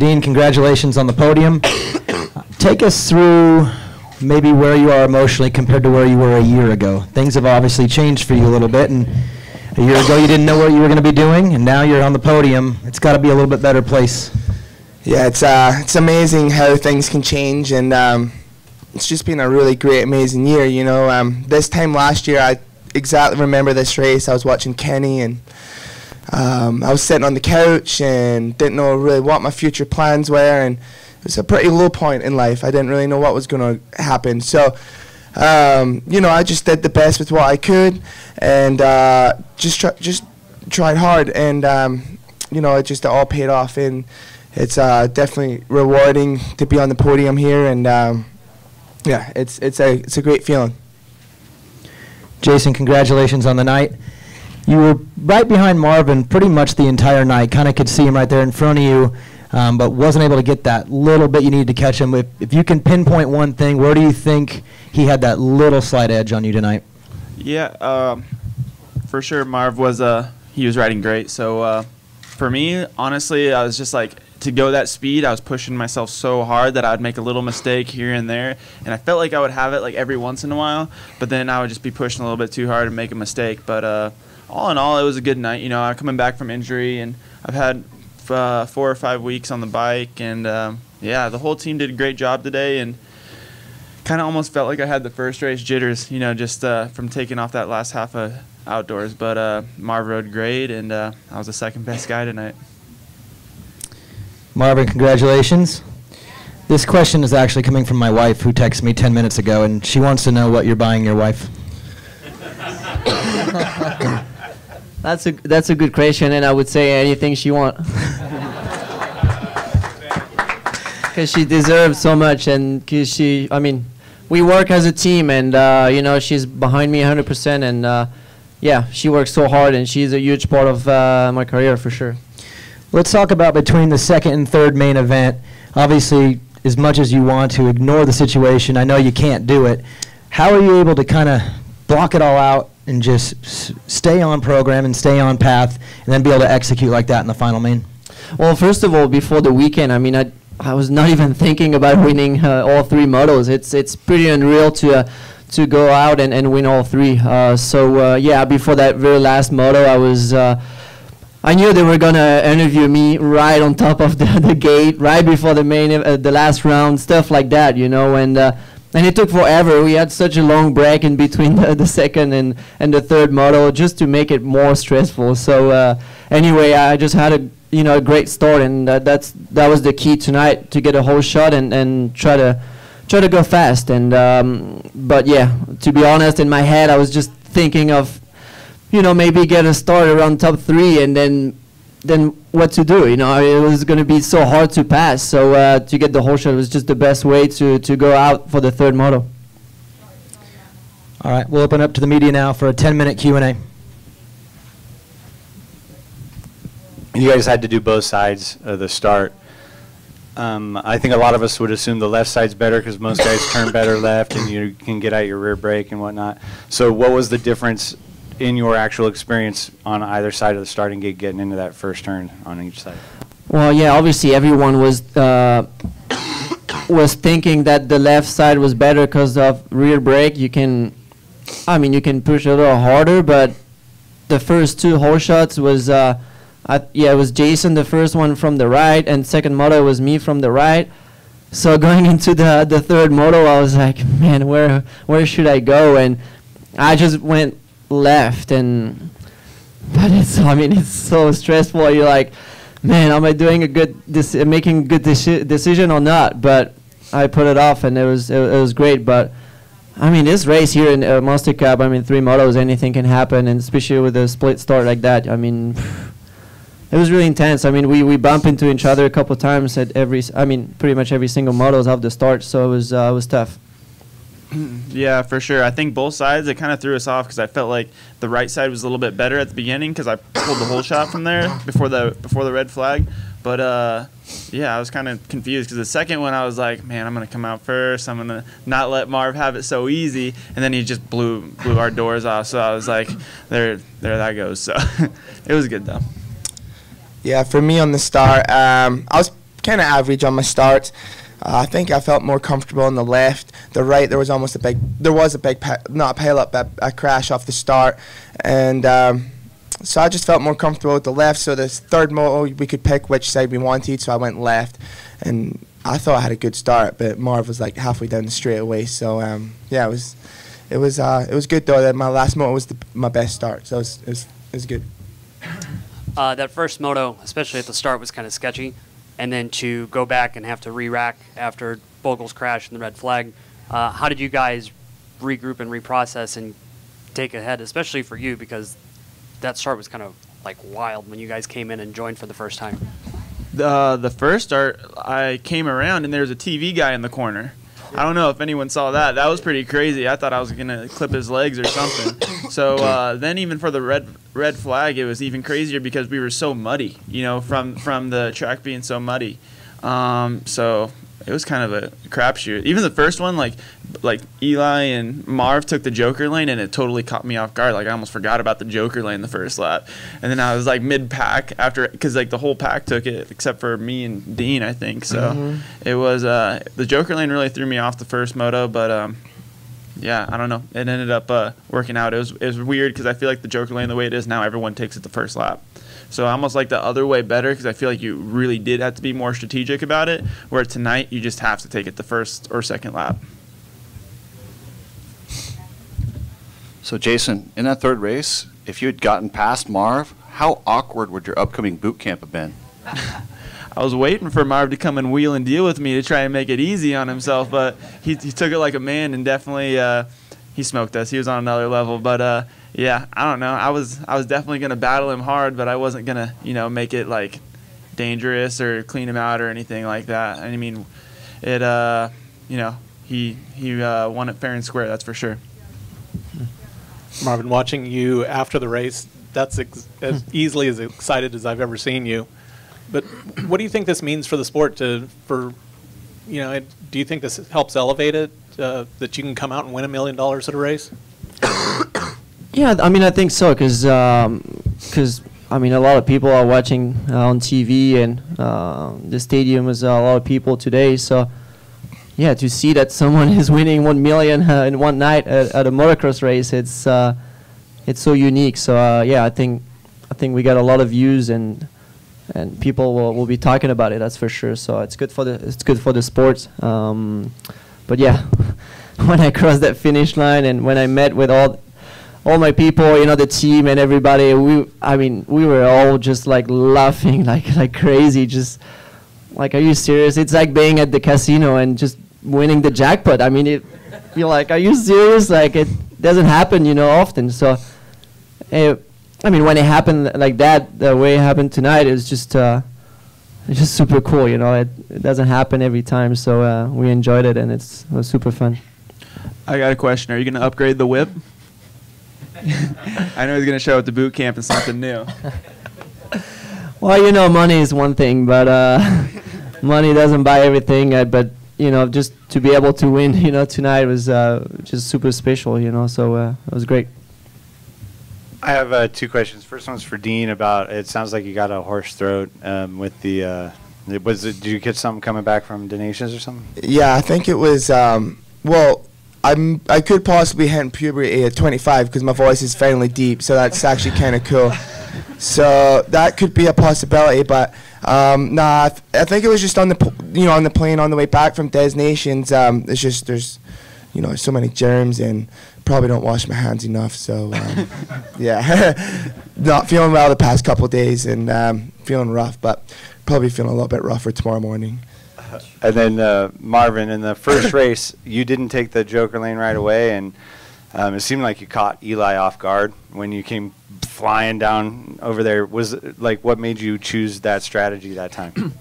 Dean, congratulations on the podium. Take us through maybe where you are emotionally compared to where you were a year ago. Things have obviously changed for you a little bit, and a year ago you didn't know what you were going to be doing, and now you're on the podium. It's got to be a little bit better place. Yeah, it's amazing how things can change, and it's just been a really great, amazing year. You know, this time last year, I exactly remember this race. I was watching Kenny, and I was sitting on the couch and didn't know really what my future plans were, and it was a pretty low point in life. I didn't really know what was going to happen. So, you know, I just did the best with what I could, and just tried hard, and you know, it all paid off, and it's definitely rewarding to be on the podium here, and yeah, it's a great feeling. Jason, congratulations on the night. You were right behind Marvin pretty much the entire night. Kind of could see him right there in front of you, but wasn't able to get that little bit you needed to catch him. If you can pinpoint one thing, where do you think he had that little slight edge on you tonight? Yeah, for sure Marv was he was riding great. So for me, honestly, I was just like, to go that speed, I was pushing myself so hard that I would make a little mistake here and there, and I felt like I would have it like every once in a while, but then I would just be pushing a little bit too hard and make a mistake. But all in all, it was a good night. You know, I'm coming back from injury, and I've had 4 or 5 weeks on the bike, and yeah, the whole team did a great job today, and kind of almost felt like I had the first race jitters, you know, just from taking off that last half of outdoors. But Marv rode great, and I was the second best guy tonight. Marvin, congratulations. This question is actually coming from my wife, who texted me 10 minutes ago, and she wants to know what you're buying your wife. That's a good question, and I would say anything she wants. Because she deserves so much, and because I mean, we work as a team, and you know, she's behind me 100%, and yeah, she works so hard, and she's a huge part of my career for sure. Let's talk about between the second and third main event. Obviously, as much as you want to ignore the situation, I know you can't do it. How are you able to kind of block it all out and just stay on program and stay on path, and then be able to execute like that in the final main? Well, first of all, before the weekend, I mean, I was not even thinking about winning all 3 motos. It's pretty unreal to go out and win all 3. So yeah, before that very last moto, I knew they were gonna interview me right on top of the gate, right before the the last round, stuff like that, you know. And it took forever. We had such a long break in between the second and the third moto, just to make it more stressful. So anyway, I just had a great start, and that was the key tonight, to get a whole shot and try to go fast. And but yeah, to be honest, in my head I was just thinking of, you know, maybe get a start around top 3, and then what to do. You know, it was going to be so hard to pass. So to get the whole shot was just the best way to go out for the third moto. All right, we'll open up to the media now for a 10-minute Q&A. You guys had to do both sides of the start. I think a lot of us would assume the left side's better because most guys turn better left, and you can get out your rear brake and whatnot. So what was the difference in your actual experience on either side of the starting gate getting into that first turn on each side? Well, yeah, obviously everyone was thinking that the left side was better because of rear brake. You can push a little harder, but the first 2 whole shots was yeah, it was Jason, the first one from the right, and second moto was me from the right. So going into the third moto, I was like, man, where should I go? And I just went left, but it's so stressful. You're like, man, am I doing making a good decision or not? But I put it off, and it was great. But I mean, this race here in Monster Cup, I mean, 3 motos, anything can happen, and especially with a split start like that. I mean, it was really intense. I mean, we bump into each other a couple of times at pretty much every single motos off the start. So it was tough. Yeah, for sure. I think both sides, it kind of threw us off because I felt like the right side was a little bit better at the beginning because I pulled the whole shot from there before the red flag. But yeah, I was kind of confused because the second one I was like, man, I'm gonna come out first. I'm gonna not let Marv have it so easy, and then he just blew our doors off. So I was like, there that goes. So it was good though. Yeah, for me on the start, I was kind of average on my starts. I think I felt more comfortable on the left. The right, there was a big not a pile up, but a crash off the start, and so I just felt more comfortable with the left. So this third moto, we could pick which side we wanted, so I went left, and I thought I had a good start, but Marv was like halfway down the straightaway. So yeah, it was good though. That my last moto was my best start, so it was good. That first moto, especially at the start, was kind of sketchy. And then to go back and have to re-rack after Bogle's crash and the red flag, how did you guys regroup and reprocess and take ahead, especially for you, because that start was kind of like wild when you guys came in and joined for the first time? The first start, I came around and there was a TV guy in the corner. I don't know if anyone saw that. That was pretty crazy. I thought I was going to clip his legs or something. So then even for the red flag, it was even crazier because we were so muddy, you know, from the track being so muddy. So it was kind of a crapshoot. Even the first one, like Eli and Marv took the Joker lane, and it totally caught me off guard. Like I almost forgot about the Joker lane the first lap, and then I was like mid-pack after, because like the whole pack took it except for me and Dean, I think. So it was the Joker lane really threw me off the first moto, but yeah, I don't know. It ended up working out. It was weird because I feel like the Joker lane, the way it is now, everyone takes it the first lap. So I almost like the other way better because I feel like you really did have to be more strategic about it, where tonight you just have to take it the first or second lap. So Jason, in that third race, if you had gotten past Marv, how awkward would your upcoming boot camp have been? I was waiting for Marv to come and wheel and deal with me to try and make it easy on himself, but he took it like a man, and definitely he smoked us. He was on another level, but yeah, I don't know. I was definitely gonna battle him hard, but I wasn't gonna, you know, make it like dangerous or clean him out or anything like that. I mean, it you know, he won it fair and square, that's for sure. Marvin, watching you after the race, that's as easily as excited as I've ever seen you. But what do you think this means for the sport? Do you think this helps elevate it, that you can come out and win $1 million at a race? Yeah, I mean, I think so, because I mean, a lot of people are watching on TV, and the stadium is a lot of people today. So, yeah, to see that someone is winning $1 million in one night at a motocross race, it's so unique. So, yeah, I think we got a lot of views, and people will be talking about it. That's for sure. So it's good for the sport. But yeah, when I crossed that finish line and when I met with all my people, you know, the team and everybody, we were all just like laughing like crazy, just like, are you serious? It's like being at the casino and just winning the jackpot. I mean, you're like, are you serious? Like, it doesn't happen, you know, often. So, I mean, when it happened like that, the way it happened tonight, it's just super cool, you know. It doesn't happen every time, so we enjoyed it, and it was super fun. I got a question. Are you going to upgrade the whip? I know he's going to show at the boot camp and something new. Well, you know, money is one thing, but money doesn't buy everything. But, you know, just to be able to win, you know, tonight was just super special, you know, so it was great. I have 2 questions. First one's for Dean about, it sounds like you got a hoarse throat with the, did you get something coming back from donations or something? Yeah, I think it was, well, I could possibly hit puberty at 25 because my voice is finally deep, so that's actually kind of cool. So that could be a possibility, but nah, I think it was just on the plane on the way back from Des Nations. It's just there's so many germs and probably don't wash my hands enough. So yeah, not feeling well the past couple of days and feeling rough, but probably feeling a little bit rougher tomorrow morning. And then Marvin, in the first race, you didn't take the Joker lane right away, and it seemed like you caught Eli off guard when you came flying down over there. Was it, like, what made you choose that strategy that time?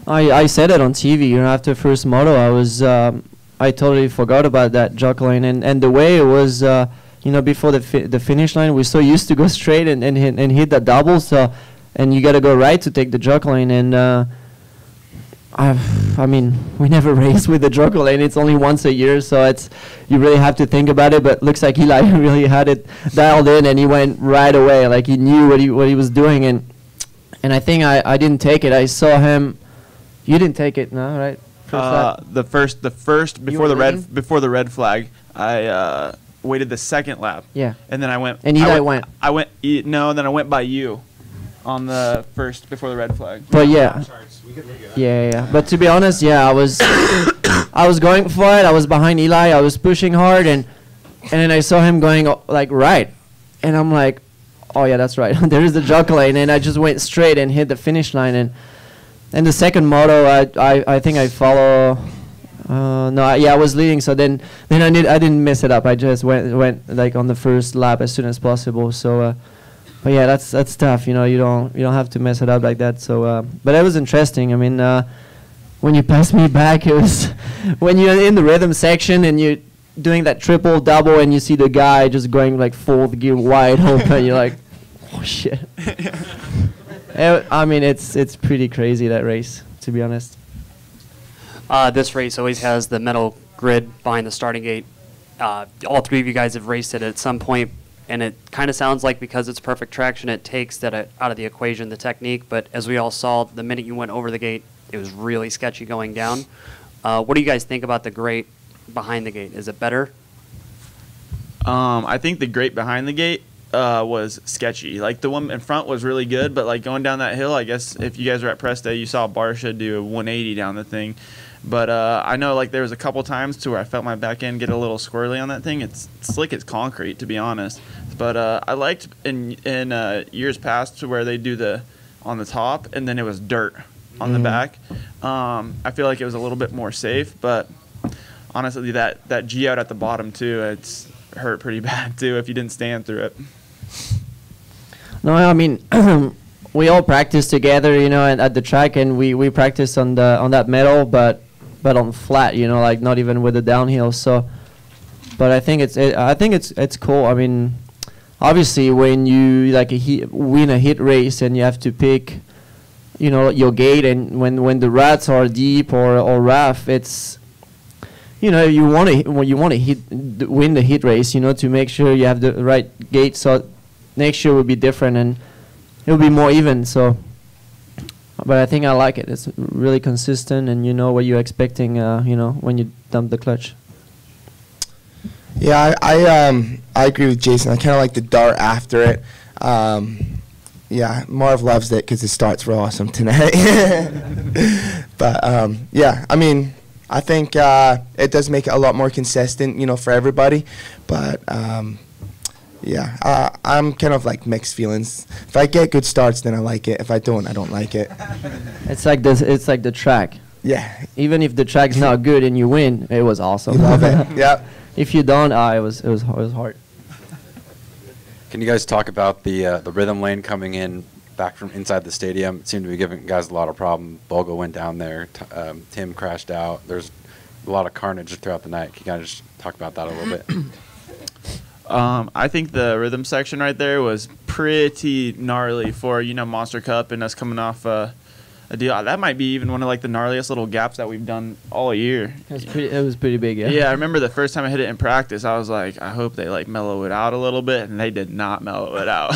I said it on TV. You know, after first moto, I totally forgot about that Joker lane, and the way it was, before the finish line, we're so used to go straight and hit the double, so, and you got to go right to take the Joker lane, and I mean, we never race with the Joker lane. It's only once a year, so you really have to think about it. But looks like Eli really had it dialed in, and he went right away. Like, he knew what he was doing, and I think I didn't take it. I saw him You didn't take it, no, right? First lap. The first You before were the leading? red flag, I waited the second lap. Yeah. And then I went. And Eli went. No, then I went by you, on the first before the red flag. But yeah. Yeah. But to be honest, yeah, I was I was going for it. I was behind Eli. I was pushing hard, and then I saw him going like right, and I'm like, oh yeah, that's right. There is the jog lane, and I just went straight and hit the finish line. And the second moto, I think I follow. I was leading. So then I didn't mess it up. I just went like on the first lap as soon as possible. So. But yeah, that's tough. You know, you don't have to mess it up like that. So, but it was interesting. I mean, when you passed me back, it was when you're in the rhythm section and you're doing that triple double, and you see the guy just going like fourth gear wide open. You're like, oh shit. I mean, it's pretty crazy, that race, to be honest. This race always has the metal grid behind the starting gate. All three of you guys have raced it at some point. And it kind of sounds like because it's perfect traction, it takes that out of the equation, the technique. But as we all saw, the minute you went over the gate, it was really sketchy going down. What do you guys think about the grate behind the gate? Is it better? I think the grate behind the gate was sketchy. Like the one in front was really good, but like going down that hill, I guess if you guys were at press day, you saw Barsha do a 180 down the thing. But I know like there was a couple times to where I felt my back end get a little squirrely on that thing. It's slick as concrete, to be honest. But I liked in years past to where they do the on the top and then it was dirt on the back. I feel like it was a little bit more safe, but honestly that G out at the bottom too, it's hurt pretty bad too if you didn't stand through it. No, I mean, we all practice together, you know, at the track, and we practice on that metal, but on flat, you know, like not even with the downhill. So, but I think it's cool. I mean, obviously when you like win a heat race and you have to pick, you know, your gate, and when the ruts are deep or rough, it's, you know, you want to win the heat race, you know, to make sure you have the right gate. So next year will be different and it will be more even. So, but I think I like it. It's really consistent, and you know what you're expecting. You know, when you dump the clutch. Yeah, I agree with Jason. I kind of like the dart after it. Yeah, Marv loves it because the starts were awesome tonight. But yeah, I mean, I think it does make it a lot more consistent, you know, for everybody. But yeah, I'm kind of like mixed feelings. If I get good starts, then I like it. If I don't like it. It's like this. It's like the track. Yeah. Even if the track's not good and you win, it was awesome. You love it. Yep. If you don't, it was hard. Can you guys talk about the rhythm lane coming in back from inside the stadium? It seemed to be giving guys a lot of problem. Bogle went down there. Tim crashed out. There's a lot of carnage throughout the night. Can you guys just talk about that a little bit? I think the rhythm section right there was pretty gnarly for, you know, Monster Cup and us coming off a deal. That might be even one of like the gnarliest little gaps that we've done all year. It was pretty big, yeah. Yeah, I remember the first time I hit it in practice, I was like, I hope they like mellow it out a little bit, and they did not mellow it out.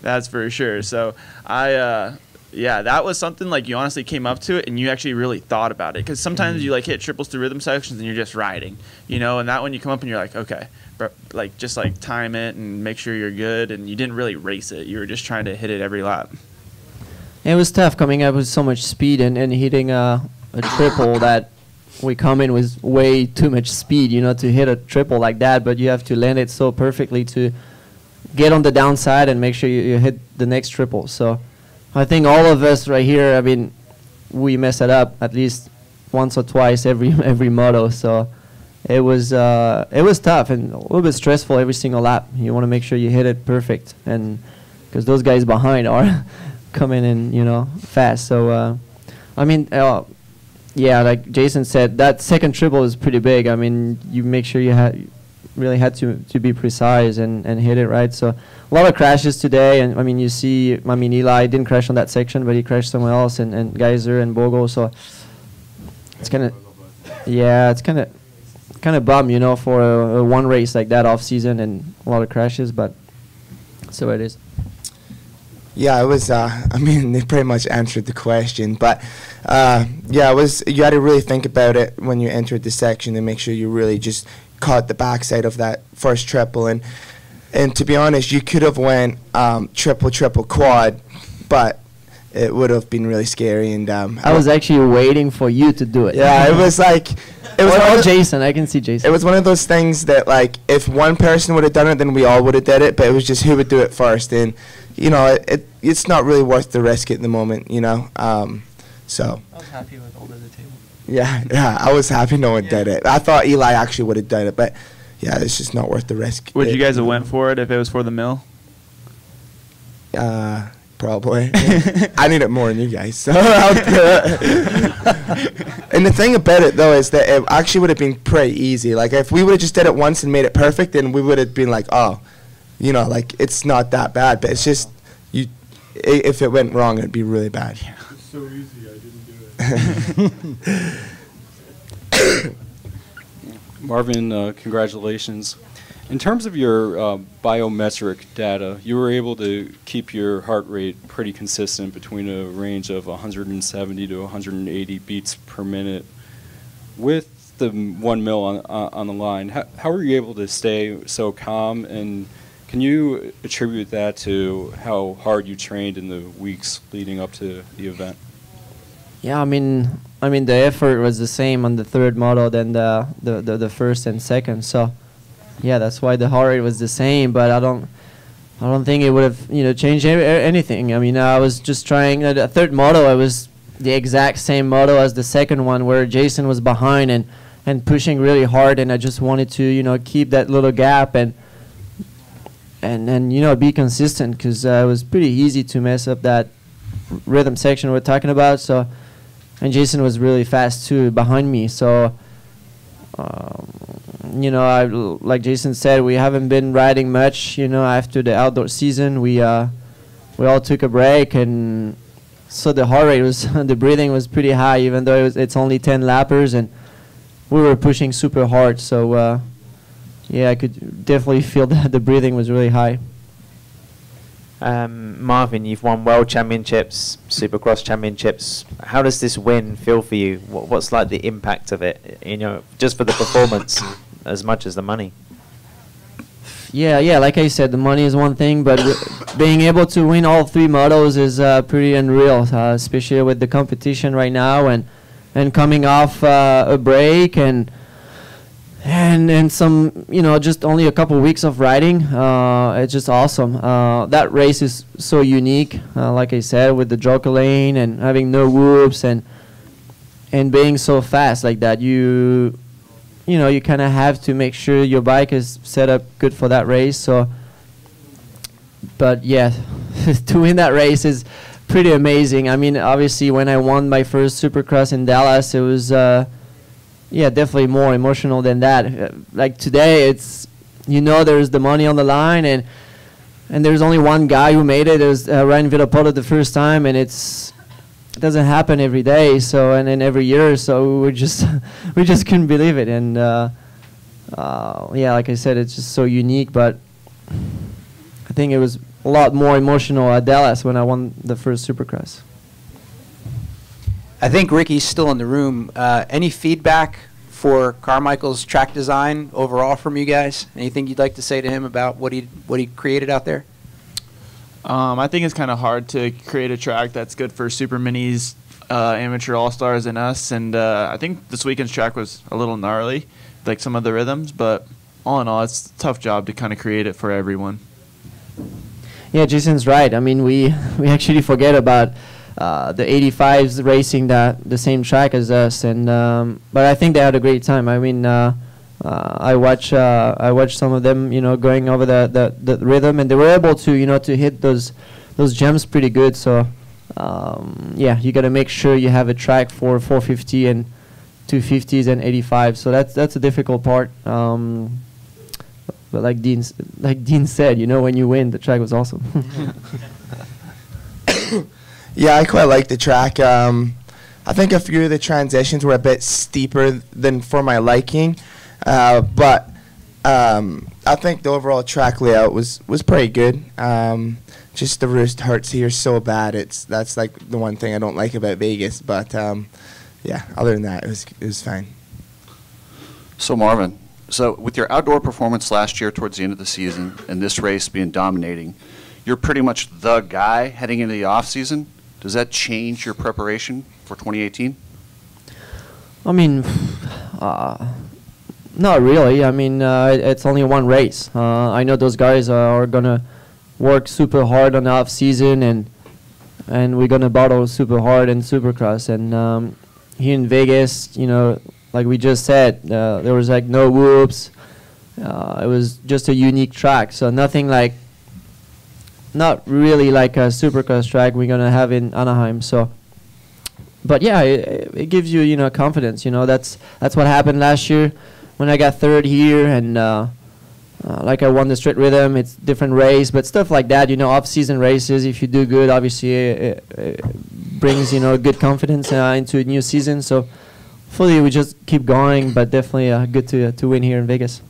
That's for sure. So yeah, that was something like you honestly came up to it and you actually really thought about it, because sometimes you like hit triples through rhythm sections and you're just riding, you know, and that one you come up and you're like, okay, but like just like time it and make sure you're good, and you didn't really race it. You were just trying to hit it every lap. It was tough coming up with so much speed and hitting a triple that we come in with way too much speed, you know, to hit a triple like that, but you have to land it so perfectly to get on the downside and make sure you hit the next triple. So I think all of us right here, I mean, we mess it up at least once or twice every moto. So it was tough and a little bit stressful every single lap. You want to make sure you hit it perfect, and because those guys behind are coming in, you know, fast. So I mean, yeah, like Jason said, that second triple is pretty big. I mean, you make sure you really had to be precise and hit it right. So a lot of crashes today, and I mean, you see, I mean, Eli didn't crash on that section, but he crashed somewhere else, and Geyser and Bogle. So it's kind of, yeah, it's kind of bum, you know, for a one race like that off season and a lot of crashes, but so it is. Yeah, it was. I mean, they pretty much answered the question, but yeah, it was. You had to really think about it when you entered the section and make sure you really just caught the backside of that first triple. And to be honest, you could have went triple, triple, quad, but it would have been really scary. And I was actually waiting for you to do it. Yeah, it was like. It was or Jason. I can see Jason. It was one of those things that, like, if one person would have done it, then we all would have did it. But it was just who would do it first, and you know, it's not really worth the risk at the moment, you know. So. I was happy with all the table. Yeah, I was happy no one did it. I thought Eli actually would have done it, but yeah, it's just not worth the risk. Would you guys have went for it if it was for the mill? Probably. I need it more than you guys, so I'll do it. And the thing about it, though, is that it actually would have been pretty easy. Like, if we would have just did it once and made it perfect, then we would have been like, oh, you know, like, it's not that bad. But it's just, if it went wrong, it'd be really bad. It's so easy, I didn't do it. Marvin, congratulations. In terms of your biometric data, you were able to keep your heart rate pretty consistent between a range of 170 to 180 beats per minute. With the 1 mil on the line, how were you able to stay so calm? And can you attribute that to how hard you trained in the weeks leading up to the event? Yeah, I mean the effort was the same on the third model than the first and second. So. Yeah, that's why the heart rate was the same, but I don't think it would have changed anything. I mean, I was just trying the third moto. I was the exact same moto as the second one, where Jason was behind and pushing really hard, and I just wanted to keep that little gap and be consistent, because it was pretty easy to mess up that rhythm section we're talking about. So, and Jason was really fast too behind me. So. Like Jason said, we haven't been riding much, after the outdoor season. We all took a break, and so the heart rate was, the breathing was pretty high, even though it's only 10 lappers, and we were pushing super hard. So, yeah, I could definitely feel that the breathing was really high. Marvin, you've won World Championships, Supercross Championships. How does this win feel for you? What's like the impact of it, just for the performance as much as the money? Yeah, like I said, the money is one thing, but being able to win all 3 motos is pretty unreal, especially with the competition right now and coming off a break and some, just only a couple weeks of riding. It's just awesome. That race is so unique, like I said, with the joker lane and having no whoops and being so fast like that. You kind of have to make sure your bike is set up good for that race. So, but yeah, to win that race is pretty amazing. I mean, obviously, when I won my first Supercross in Dallas, it was. Yeah, definitely more emotional than that. Like today, it's there's the money on the line, and there's only one guy who made it. It was Ryan Villapoto the first time, and it doesn't happen every day. So and then every year, so we just couldn't believe it. And yeah, like I said, it's just so unique. But I think it was a lot more emotional at Dallas when I won the first Supercross. I think Ricky's still in the room. Any feedback for Carmichael's track design overall from you guys? Anything you'd like to say to him about what he created out there? I think it's kind of hard to create a track that's good for super minis, amateur all-stars, and us. And I think this weekend's track was a little gnarly, like some of the rhythms. But all in all, it's a tough job to kind of create it for everyone. Yeah, Jason's right. I mean, we actually forget about the 85s racing the same track as us, and but I think they had a great time. I mean, I watched some of them, going over the rhythm, and they were able to to hit those jumps pretty good. So yeah, you got to make sure you have a track for 450 and 250s and 85. So that's a difficult part. But like Dean said, when you win, the track was awesome. Yeah, I quite like the track. I think a few of the transitions were a bit steeper than for my liking, but I think the overall track layout was pretty good. Just the roost hurts here so bad. That's like the one thing I don't like about Vegas. But yeah, other than that, it was fine. So Marvin, with your outdoor performance last year towards the end of the season and this race being dominating, you're pretty much the guy heading into the off season. Does that change your preparation for 2018? I mean, not really. I mean, it's only one race. I know those guys are gonna work super hard on the off season, and we're gonna battle super hard in Supercross. And here in Vegas, you know, like we just said, there was like no whoops. It was just a unique track, so nothing like, not really like a Supercross track we're gonna have in Anaheim. So, but yeah, it gives you, you know, confidence. You know, that's what happened last year when I got third here, and like I won the straight rhythm. It's different race, but stuff like that. You know, off-season races, if you do good, obviously it brings, you know, good confidence into a new season. So, hopefully we just keep going, but definitely good to win here in Vegas.